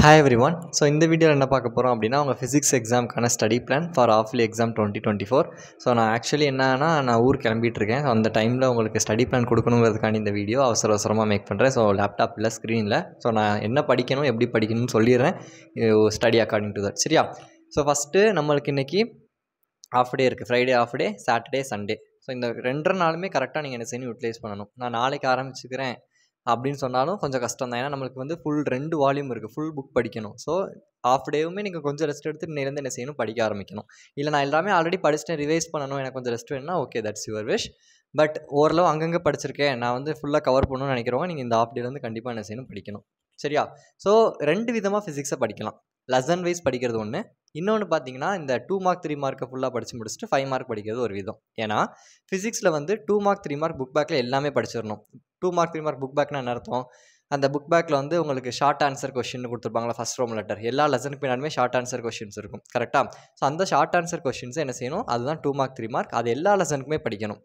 Hi everyone. So இந்த வீடியோவில் என்ன பார்க்க போகிறோம் அப்படின்னா, உங்கள் ஃபிசிக்ஸ் எக்ஸாமுக்கான study plan for half yearly exam 2024. So நான் ஆக்சுவலி என்னன்னா, நான் ஊர் கிளம்பிட்டுருக்கேன். ஸோ அந்த டைமில் உங்களுக்கு ஸ்டடி பிளான் கொடுக்கணுங்கிறதுக்காண்டி இந்த வீடியோ அவசரமாக மேக் பண்ணுறேன். ஸோ லேப்டாப் இல்லை, ஸ்க்ரீனில். ஸோ நான் என்ன படிக்கணும், எப்படி படிக்கணும்னு சொல்லிடுறேன். ஸ்டடி அக்கார்டிங் டு தட், சரியா? ஸோ ஃபஸ்ட்டு நம்மளுக்கு இன்றைக்கி ஆஃப் டே இருக்குது. Friday off day, Saturday, Sunday. So இந்த 2 நாளுமே கரெக்டாக நீங்கள் என்ன செய்யணும், யூட்டிலைஸ் பண்ணணும். நான் நாளைக்கு ஆரம்பிச்சுக்கிறேன் அப்படின்னு சொன்னாலும் கொஞ்சம் கஷ்டம் தான். ஏன்னா நம்மளுக்கு வந்து ஃபுல் 2 வால்யூம் இருக்குது, ஃபுல் புக் படிக்கணும். ஸோ ஆஃப் டேவுமே நீங்கள் கொஞ்சம் ரெஸ்ட் எடுத்து இன்னிலேருந்து என்ன செய்யணும், படிக்க ஆரம்பிக்கணும். இல்லை நான் எல்லாமே ஆல்ரெடி படிச்சுட்டேன், ரிவைஸ் பண்ணணும், எனக்கு கொஞ்சம் ரெஸ்ட் வேணும்னா okay, that's your wish. But ஓரளவு அங்கங்கே படிச்சிருக்கேன், நான் வந்து ஃபுல்லாக கவர் பண்ணணும்னு நினைக்கிறவங்க நீங்கள் இந்த ஆஃப் டேலேருந்து கண்டிப்பாக என்ன செய்யணும், படிக்கணும். சரியா? ஸோ 2 விதமாக ஃபிசிக்ஸை படிக்கலாம். லெசன் வைஸ் படிக்கிறது ஒன்று, இன்னொன்று பார்த்தீங்கன்னா இந்த 2 மார்க் 3 மார்க்கை ஃபுல்லாக படித்து முடிச்சுட்டு 5 மார்க் படிக்கிறது ஒரு விதம். ஏன்னா ஃபிசிக்ஸில் வந்து 2 மார்க் 3 மார்க் புக் பேக்கில் எல்லாமே படிச்சிடணும். 2 மார்க் 3 மார்க் புக் பேக்னா என்ன அர்த்தம்? அந்த புக் பேக்கில் வந்து உங்களுக்கு ஷார்ட் ஆன்சர் கொஸ்டின் கொடுத்துருப்பாங்களா, ஃபஸ்ட் ரோம் லெட்டர். எல்லா லெசனுக்கு பின்னாடியுமே ஷார்ட் ஆன்சர் கொஸ்டின்ஸ் இருக்கும், கரெக்டாக? ஸோ அந்த ஷார்ட் ஆன்சர் கொஸ்டின்ஸை என்ன செய்யணும், அதுதான் 2 மார்க் 3 மார்க். அது எல்லா லெசனுக்குமே படிக்கணும்.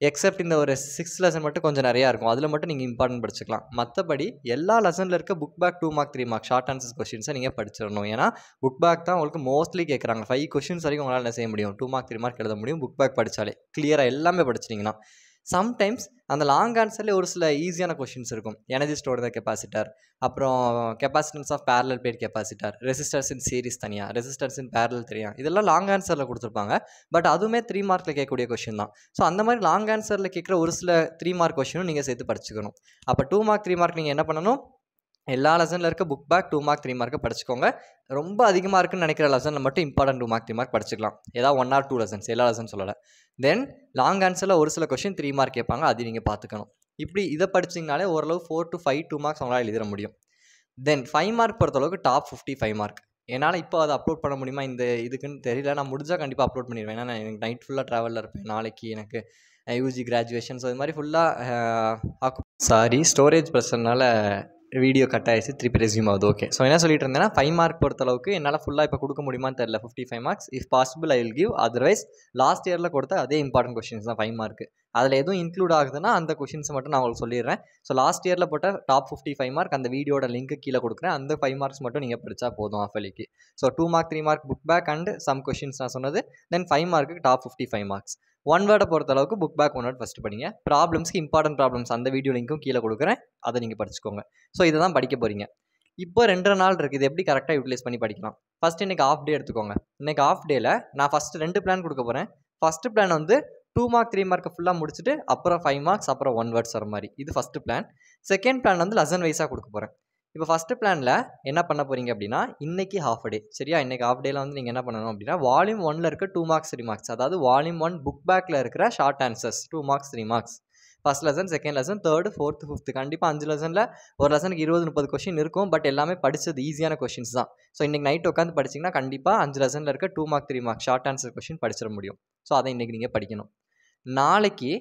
எக்ஸப்ட் இந்த ஒரு 6 லெசன் மட்டும் கொஞ்சம் நிறையா இருக்கும், அதில் மட்டும் நீங்கள் இம்பார்ட்டன்ட் படிச்சுக்கலாம். மற்றபடி எல்லா லெசனில் இருக்க book back 2 mark 3 mark short answer கொஸ்டின்ஸை நீங்கள் படிச்சிடணும். ஏன்னா புக் பேக் தான் உங்களுக்கு மோஸ்ட்லி கேட்குறாங்க. 5 கொஸ்டின்ஸ் வரைக்கும் உங்களால் என்ன செய்ய முடியும், 2 மார்க் 3 மார்க் எழுத முடியும் புக் பேக் படித்தாலே. கிளியராக எல்லாமே படிச்சிட்டிங்கன்னா. சம்டைம்ஸ் அந்த லாங் ஆன்சர்லேயே ஒரு சில ஈஸியான கொஷின்ஸ் இருக்கும். எனர்ஜி ஸ்டோர் த கெப்பாசிட்டர், அப்புறம் capacitance of parallel plate capacitor, resistors in series தனியாக, ரெசிஸ்டர்ஸ் இன் பேரலல் தனியாக, இதெல்லாம் லாங் ஆன்சரில் கொடுத்துருப்பாங்க. பட் அதுவுமே 3 மார்க்கில் கேட்கக்கூடிய கொஷின் தான். ஸோ அந்த மாதிரி லாங் ஆன்சரில் கேட்குற ஒரு சில 3 மார்க் கொஷினும் நீங்கள் சேர்த்து படிச்சுக்கணும். அப்போ 2 மார்க் 3 மார்க் நீங்கள் என்ன பண்ணணும், எல்லா லெசனில் இருக்க புக் பேக் 2 மார்க் 3 மார்க்கை படிச்சுக்கோங்க. ரொம்ப அதிகமாக இருக்குன்னு நினைக்கிற லெசனில் மட்டும் இம்பார்ட்டன்ட் 2 மார்க் 3 மார்க் படிச்சுக்கலாம். ஏதாவது 1 or 2 லெசன்ஸ், எல்லா லெசன் சொல்லலை. தென் லாங் ஆன்சரில் ஒரு சில கொஷின் 3 மார்க் கேட்பாங்க, அது நீங்கள் பார்த்துக்கணும். இப்படி இதை படிச்சிங்கனாலே ஓரளவு 4 to 5 2 மார்க்ஸ் உங்களால் எழுதிட முடியும். தென் 5 மார்க் பொறுத்தளவுக்கு டாப் 50 5 மார்க். என்னால் இப்போ அதை அப்லோட் பண்ண முடியுமா இந்த இதுக்குன்னு தெரியல. நான் முடிஞ்சால் கண்டிப்பாக அப்லோட் பண்ணிடுவேன். ஏன்னா நான் எனக்கு நைட் ஃபுல்லாக ட்ராவலில் இருப்பேன். நாளைக்கு எனக்கு யூஜி கிராஜுவேஷன். ஸோ இது மாதிரி ஃபுல்லாக ஸ்டோரேஜ் பிரச்சனைனால வீடியோ கட் ஆகிடுச்சு, திருப்பி ரெஸ்யூம் ஆகுது. ஓகே, ஸோ என்ன சொல்லிட்டு இருந்தேன்னா 5 மார்க் பொறுத்தளவுக்கு என்னால் ஃபுல்லாக இப்போ கொடுக்க முடியுமான்னு தெரியல. 55 marks if possible I will give. Otherwise last இயரில் கொடுத்த அதே இம்பார்ட்டன்ட் கொஷின்ஸ் தான் 5 மார்க்கு. அதில் எதுவும் இன்க்ளூட் ஆகுதுன்னா அந்த கொஷின்ஸை மட்டும் நான் உங்களுக்கு சொல்லிடுறேன். ஸோ லாஸ்ட் இயரில் போட்ட டாப் 55 மார்க் அந்த வீடியோட லிங்க்கு கீழே கொடுக்குறேன். அந்த 5 மார்க்ஸ் மட்டும் நீங்கள் படித்தா போதும் ஆஃபலிக்கு. So 2 mark 3 mark book back and some questions நான் சொன்னது. தென் 5 மார்க்கு டாப் 55 மார்க்ஸ். 1 வேர்டை பொறுத்தளவுக்கு புக் பேக் 1 வேர்ட் ஃபஸ்ட்டு படிங்க. ப்ராப்ளம்ஸ்க்கு இம்பார்ட்டன்ட் ப்ராப்ளம்ஸ் அந்த வீடியோ லிங்க்கும் கீழே கொடுக்குறேன், அதை நீங்கள் படிச்சுக்கோங்க. ஸோ இதை தான் படிக்க போகிறீங்க. இப்போ 2 நாள் இருக்குது, இது எப்படி கரெக்டாக யூட்டிலைஸ் பண்ணி படிக்கலாம். ஃபஸ்ட்டு இன்றைக்கி ஆஃப் டே எடுத்துக்கோங்க. இன்றைக்கி ஆஃப் டேயில் நான் ஃபஸ்ட்டு 2 பிளான் கொடுக்க போகிறேன். ஃபஸ்ட்டு பிளான் வந்து 2 மார்க் 3 மார்க்கை ஃபுல்லாக முடிச்சுட்டு அப்புறம் 5 மார்க்ஸ் அப்புறம் 1 வேர்ட்ஸ் வர மாதிரி, இது ஃபஸ்ட்டு பிளான். செகண்ட் பிளான் வந்து லெசன் வைஸாக கொடுக்க போகிறேன். இப்போ ஃபஸ்ட்டு பிளானில் என்ன பண்ண போகிறீங்க அப்படின்னா, இன்றைக்கி ஹாஃப் டே, சரியா? இன்றைக்கி ஹாஃப் டேயில் வந்து நீங்கள் என்ன பண்ணணும் அப்படின்னா, வால்யூம் 1ல் இருக்க 2 மார்க்ஸ் 3 மார்க்ஸ், அதாவது வால்யூம் 1 புக் பேக்கில் இருக்கிற short answers 2 marks 3 marks. First lesson, second lesson, third, fourth, fifth, கண்டிப்பாக 5 லெசனில் ஒரு லெசனுக்கு 20-30 கொஷின் இருக்கும். பட் எல்லாமே படித்தது ஈஸியான கொஷின்ஸ் தான். ஸோ இன்றைக்கி நைட் உட்காந்து படிச்சிங்கன்னா கண்டிப்பாக 5 லெசனில் இருக்க 2 mark 3 mark short answer question படிச்சிட முடியும். ஸோ அதை இன்றைக்கி நீங்கள் படிக்கணும். நாளைக்கு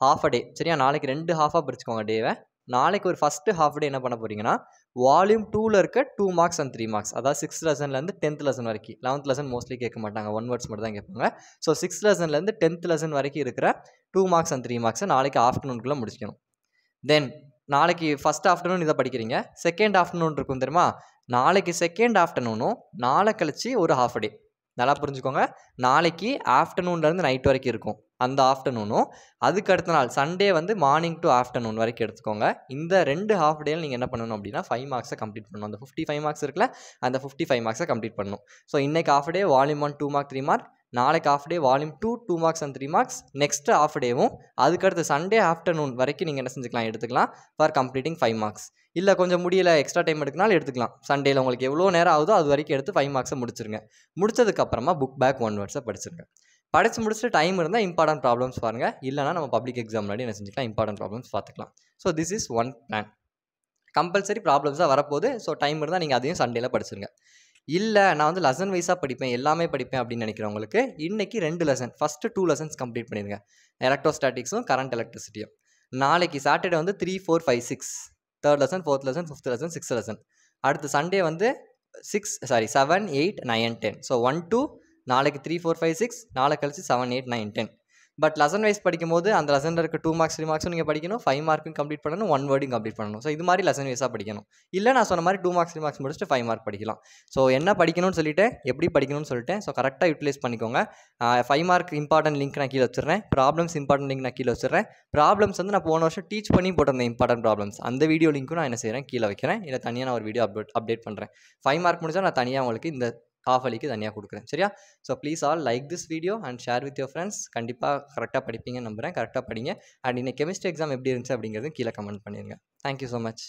ஹாஃப் டே, சரியா? நாளைக்கு 2 ஹாஃபாக பிரிச்சுக்கோங்க டேவை. நாளைக்கு ஒரு ஃபஸ்ட்டு ஹாஃப் டே என்ன பண்ண போகிறீங்கன்னா, வால்யூம் 2ல் இருக்க 2 மார்க்ஸ் அண்ட் 3 மார்க்ஸ், அதாவது 6th லெசன்லேருந்து 10th லெசன் வரைக்கும். 11th லெசன் மோஸ்ட்லி கேட்க மாட்டாங்க, 1 வேர்ட்ஸ் மட்டும் தான் கேட்பாங்க. ஸோ 6th லெசன்லேருந்து 10th லெசன் வரைக்கும் இருக்கிற 2 மார்க்ஸ் அண்ட் 3 மார்க்ஸை நாளைக்கு ஆஃப்டர்நூனுக்குள்ளே முடிச்சிக்கணும். தென் நாளைக்கு ஃபஸ்ட் ஆஃப்டர்நூன் இதை படிக்கிறீங்க. செகண்ட் ஆஃப்டர்நூன் இருக்கும் தெரியுமா? நாளைக்கு செகண்ட் ஆஃப்டர்நூனும் நாளை கழிச்சு ஒரு ஹாஃப் டே. நல்லா புரிஞ்சுக்கோங்க. நாளைக்கு ஆஃப்டர்நூன்லேருந்து நைட் வரைக்கும் இருக்கும் அந்த ஆஃப்டர்நூனும். அதுக்கு அடுத்த நாள் சண்டே வந்து மார்னிங் டு ஆஃப்டர்நூன் வரைக்கும் எடுத்துக்கோங்க. இந்த 2 ஹாஃப் டேயில் நீங்கள் என்ன பண்ணணும் அப்படின்னா 5 மார்க்ஸை கம்ப்ளீட் பண்ணணும். அந்த 55 மார்க்ஸ் இருக்குல்ல, அந்த 55 மார்க்ஸை கம்ப்ளீட் பண்ணணும். ஸோ இன்றைக்கி half day volume 1 2 mark 3 mark, நாளைக்கு half day volume 2 2 marks and 3 marks, next half டேவும் அதுக்கடுத்து சண்டே ஆஃப்டர்நூன் வரைக்கும் நீங்கள் என்ன செஞ்சுக்கலாம், எடுத்துக்கலாம் ஃபார் கம்ப்ளீட்டிங் 5 மார்க்ஸ். இல்லை கொஞ்சம் முடியலை, எக்ஸ்ட்ரா டைம் எடுக்கனாலும் எடுத்துக்கலாம். சண்டேயில் உங்களுக்கு எவ்வளோ நேரம் ஆகுதோ அது வரைக்கும் எடுத்து 5 மார்க்ஸை முடிச்சிருங்க. முடிச்சதுக்கப்புறமா புக் பேக் 1 வேர்ட்ஸை படிச்சிருங்க. படித்து முடிச்சுட்டு டைம் இருந்தால் இம்பார்ட்டன்ட் ப்ராப்ளம்ஸ் பாருங்கள். இல்லைனா நம்ம பப்ளிக் எக்ஸாம் முன்னாடி என்ன செஞ்சுக்கலாம், இம்பார்ட்டன்ட் ப்ராப்ளம்ஸ் பார்த்துக்கலாம். So this is one plan. Compulsory ப்ராப்ளம்ஸாக வரப்போகுது. ஸோ டைம் இருந்தால் நீங்கள் அதையும் சண்டேயில் படிச்சிருங்க. இல்லை நான் வந்து லெசன் வைஸாக படிப்பேன், எல்லாமே படிப்பேன் அப்படின்னு நினைக்கிறவங்களுக்கு இன்றைக்கி 2 லெசன், ஃபஸ்ட்டு 2 லெசன்ஸ் கம்ப்ளீட் பண்ணிடுங்க. எலக்ட்ரோஸ்டாட்டிக்ஸும் கரண்ட் எலக்ட்ரிசிட்டியும். நாளைக்கு சாட்டர்டே வந்து 3 4 5 6 3rd lesson, 4th lesson, 5th lesson, 6th lesson. அடுத்து சண்டே வந்து 7 8 9 10. ஸோ 1 2 நாளைக்கு 3 4 5 6, நாளை கழிச்சு 7 8 9 10. பட் லெசன் வைஸ் படிக்கும்போது அந்த லெசனில் இருக்க 2 மார்க்ஸ் 3 மார்க்ஸும் நீங்கள் படிக்கணும், 5 மார்க்கும் கம்ப்ளீட் பண்ணணும், 1 வேர்டையும் கம்ப்ளீட் பண்ணணும். ஸோ இது மாதிரி லெசன் வைஸாக படிக்கணும். இல்லை நான் சொன்ன மாதிரி 2 மார்க்ஸ் 3 மார்க்ஸ் முடிச்சுட்டு 5 மார்க் படிக்கலாம். ஸோ என்ன படிக்கணும்னு சொல்லிட்டு எப்படி படிக்கணும்னு சொல்லிட்டேன். ஸோ கரெக்டாக யூட்டிலைஸ் பண்ணிக்கோங்க. 5 மார்க் இம்பார்ட்டன்ட் லிங்க் நான் கீழே வச்சிடுறேன். ப்ராப்ளம்ஸ் இம்பார்ட்டன்ட் லிங்க் நான் கீழே வச்சிடுறேன். ப்ராப்ளம்ஸ் வந்து நான் போன வருஷம் டீச் பண்ணி போட்டிருந்தேன் இம்பார்ட்டன்ட் ப்ராப்ளம்ஸ். அந்த வீடியோ லிங்க்கும் நான் என்ன செய்கிறேன் கீழே வைக்கிறேன். இல்லை தனியாக நான் ஒரு வீடியோ அப்டேட் பண்ணுறேன். 5 மார்க் முடிஞ்சால் நான் தனியாக உங்களுக்கு இந்த ஹாஃப் அலிக்கு தனியாக கொடுக்குறேன். சரியா? So please all like this video and share with your friends. கண்டிப்பாக கரெக்டாக படிப்பீங்கன்னு நம்புகிறேன். கரெக்டாக படிங்க. அண்ட் இன்னைக்கு கெமிஸ்ட்ரி எக்ஸாம் எப்படி இருந்துச்சு அப்படிங்கிறது கீழே கமெண்ட் பண்ணிடுங்க. Thank you so much.